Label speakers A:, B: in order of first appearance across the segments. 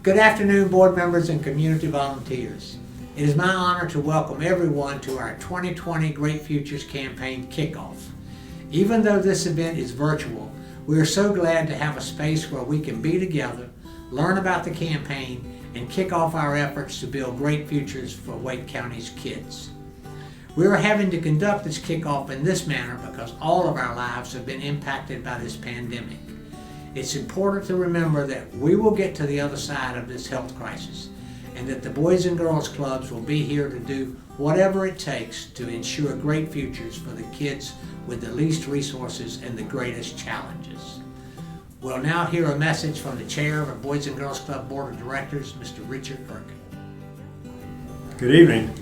A: Good afternoon, board members and community volunteers. It is my honor to welcome everyone to our 2020 Great Futures Campaign Kickoff. Even though this event is virtual, we are so glad to have a space where we can be together, learn about the campaign, and kick off our efforts to build great futures for Wake County's kids. We are having to conduct this kickoff in this manner because all of our lives have been impacted by this pandemic. It's important to remember that we will get to the other side of this health crisis and that the Boys and Girls Clubs will be here to do whatever it takes to ensure great futures for the kids with the least resources and the greatest challenges. We'll now hear a message from the Chair of the Boys and Girls Club Board of Directors, Mr. Richard Erkin.
B: Good evening.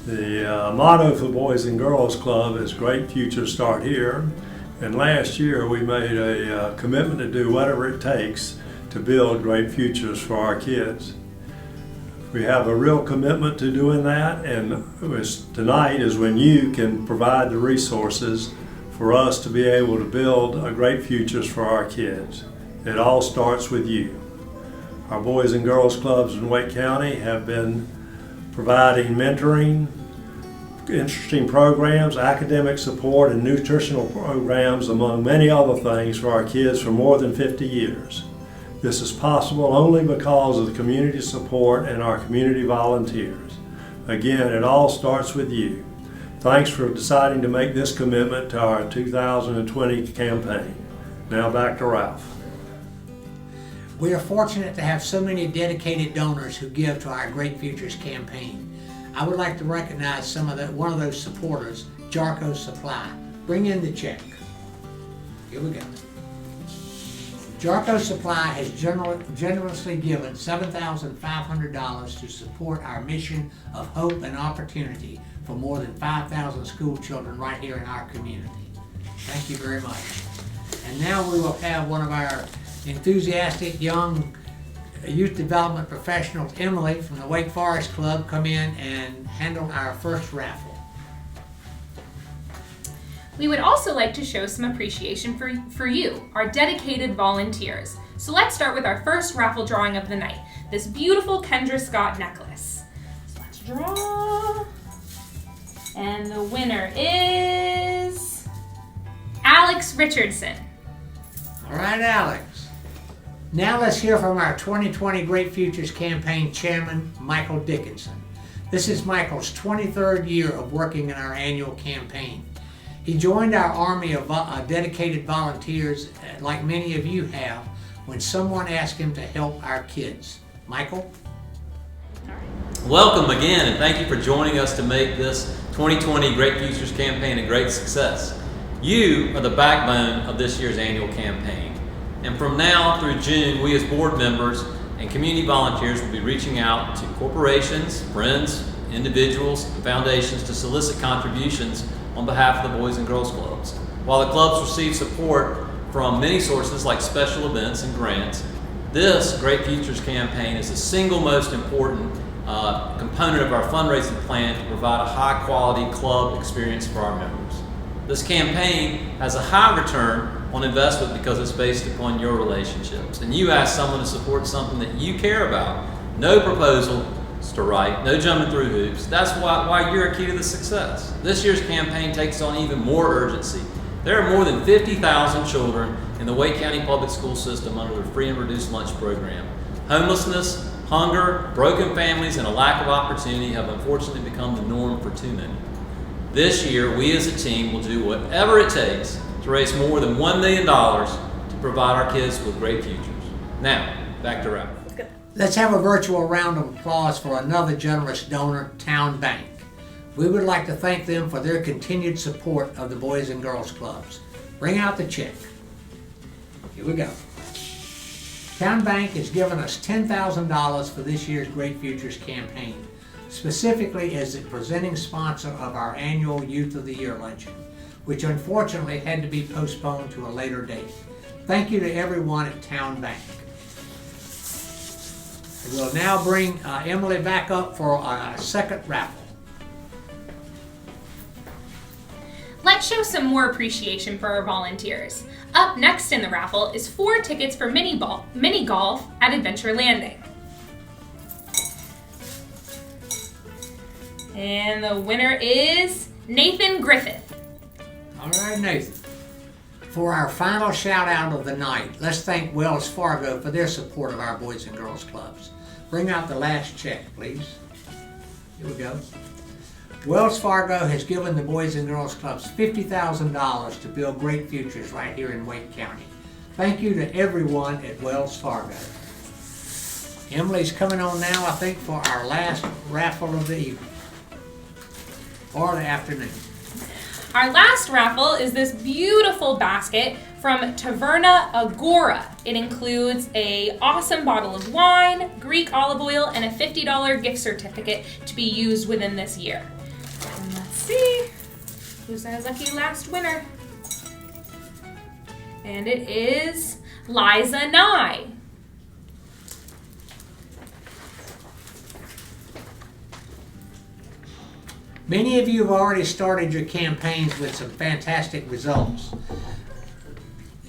B: The motto for Boys and Girls Club is Great Futures Start Here. And last year we made a commitment to do whatever it takes to build great futures for our kids. We have a real commitment to doing that, and tonight is when you can provide the resources for us to be able to build a great futures for our kids. It all starts with you. Our Boys and Girls Clubs in Wake County have been providing mentoring, interesting programs, academic support, and nutritional programs, among many other things, for our kids for more than 50 years. This is possible only because of the community support and our community volunteers. Again, it all starts with you. Thanks for deciding to make this commitment to our 2020 campaign. Now back to Ralph.
A: We are fortunate to have so many dedicated donors who give to our Great Futures campaign. I would like to recognize one of those supporters, Jarco Supply. Bring in the check. Here we go. Jarco Supply has generously given $7,500 to support our mission of hope and opportunity for more than 5,000 school children right here in our community. Thank you very much. And now we will have one of our enthusiastic young youth development professionals, Emily from the Wake Forest Club, come in and handle our first raffle.
C: We would also like to show some appreciation for you, our dedicated volunteers. So let's start with our first raffle drawing of the night, this beautiful Kendra Scott necklace. So let's draw. And the winner is Alex Richardson.
A: All right, Alex. Now let's hear from our 2020 Great Futures Campaign Chairman, Michael Dickinson. This is Michael's 23rd year of working in our annual campaign. He joined our army of dedicated volunteers, like many of you have, when someone asked him to help our kids. Michael?
D: Welcome again, and thank you for joining us to make this 2020 Great Futures Campaign a great success. You are the backbone of this year's annual campaign. And from now through June, we as board members and community volunteers will be reaching out to corporations, friends, individuals, and foundations to solicit contributions on behalf of the Boys and Girls Clubs. While the clubs receive support from many sources like special events and grants, this Great Futures campaign is the single most important component of our fundraising plan to provide a high-quality club experience for our members. This campaign has a high return on investment because it's based upon your relationships. And you ask someone to support something that you care about. No proposals to write, no jumping through hoops. That's why you're a key to the success. This year's campaign takes on even more urgency. There are more than 50,000 children in the Wake County Public School System under the free and reduced lunch program. Homelessness, hunger, broken families, and a lack of opportunity have unfortunately become the norm for too many. This year, we as a team will do whatever it takes to raise more than $1 million to provide our kids with great futures. Now, back to Ralph.
A: Let's have a virtual round of applause for another generous donor, Town Bank. We would like to thank them for their continued support of the Boys and Girls Clubs. Bring out the check. Here we go. Town Bank has given us $10,000 for this year's Great Futures campaign, specifically as the presenting sponsor of our annual Youth of the Year luncheon, which unfortunately had to be postponed to a later date. Thank you to everyone at Town Bank. We'll now bring Emily back up for a second raffle.
C: Let's show some more appreciation for our volunteers. Up next in the raffle is 4 tickets for mini golf at Adventure Landing. And the winner is Nathan Griffith.
A: All right, Nathan. For our final shout out of the night, let's thank Wells Fargo for their support of our Boys and Girls Clubs. Bring out the last check, please. Here we go. Wells Fargo has given the Boys and Girls Clubs $50,000 to build great futures right here in Wake County. Thank you to everyone at Wells Fargo. Emily's coming on now, I think, for our last raffle of the evening. Or the afternoon.
C: Our last raffle is this beautiful basket from Taverna Agora. It includes an awesome bottle of wine, Greek olive oil, and a $50 gift certificate to be used within this year. And let's see who's our lucky last winner. And it is Liza Nye.
A: Many of you have already started your campaigns with some fantastic results.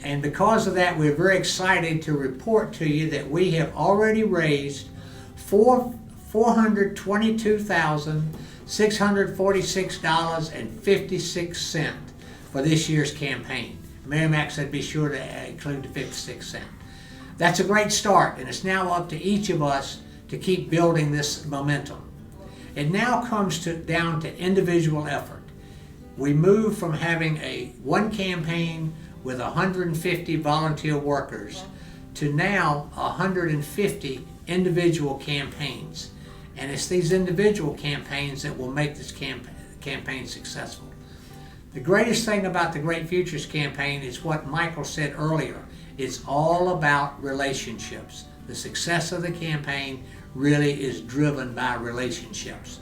A: And because of that, we're very excited to report to you that we have already raised $422,646.56 for this year's campaign. Mary Mac said be sure to include the 56 cents. That's a great start, and it's now up to each of us to keep building this momentum. It now comes down to individual effort. We move from having one campaign with 150 volunteer workers to now 150 individual campaigns. And it's these individual campaigns that will make this campaign successful. The greatest thing about the Great Futures campaign is what Michael said earlier. It's all about relationships. The success of the campaign really is driven by relationships.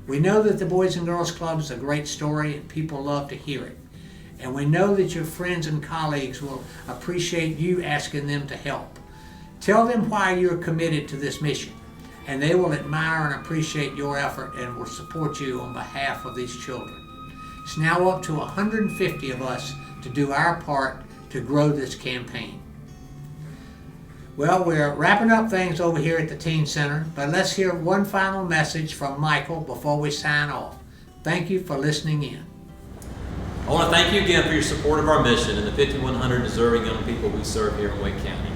A: We know that the Boys and Girls Club is a great story and people love to hear it. And we know that your friends and colleagues will appreciate you asking them to help. Tell them why you're committed to this mission, and they will admire and appreciate your effort and will support you on behalf of these children. It's now up to 150 of us to do our part to grow this campaign. Well, we're wrapping up things over here at the Teen Center, but let's hear one final message from Michael before we sign off. Thank you for listening in.
D: I want to thank you again for your support of our mission and the 5,100 deserving young people we serve here in Wake County.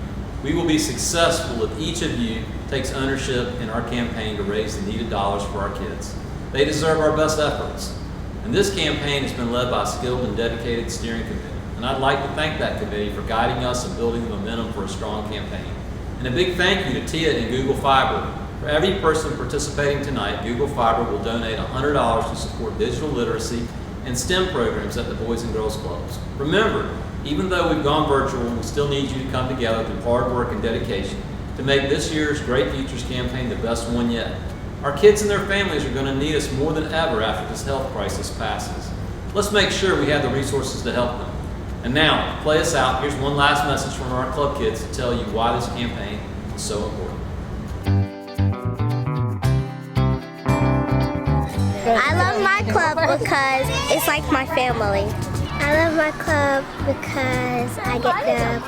D: We will be successful if each of you takes ownership in our campaign to raise the needed dollars for our kids. They deserve our best efforts. And this campaign has been led by a skilled and dedicated steering committee. And I'd like to thank that committee for guiding us and building the momentum for a strong campaign. And a big thank you to Tia and Google Fiber. For every person participating tonight, Google Fiber will donate $100 to support digital literacy and STEM programs at the Boys and Girls Clubs. Remember, even though we've gone virtual, we still need you to come together through hard work and dedication to make this year's Great Futures campaign the best one yet. Our kids and their families are going to need us more than ever after this health crisis passes. Let's make sure we have the resources to help them. And now, to play us out, here's one last message from our club kids to tell you why this campaign is so important.
E: I love my club because it's like my family. I love my club because I get the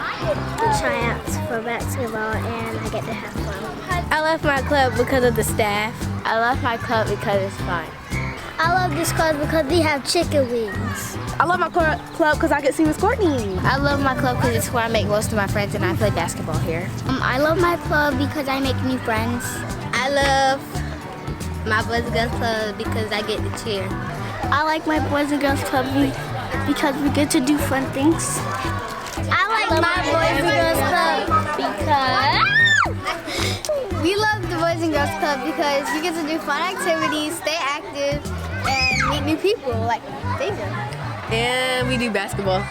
E: tryouts for basketball and I get to have fun.
F: I love my club because of the staff.
G: I love my club because it's fun.
E: I love this club because we have chicken wings.
F: I love my club because I get to see Miss Courtney.
G: I love my club because it's where I make most of my friends and I play basketball here.
E: I love my club because I make new friends.
G: I love my Boys and Girls Club because I get to cheer.
E: I like my Boys and Girls Club because we get to do fun things. I like my Boys and Girls Club because
G: We love the Boys and Girls Club because we get to do fun activities, stay active, and meet new people like they do.
F: And we do basketball.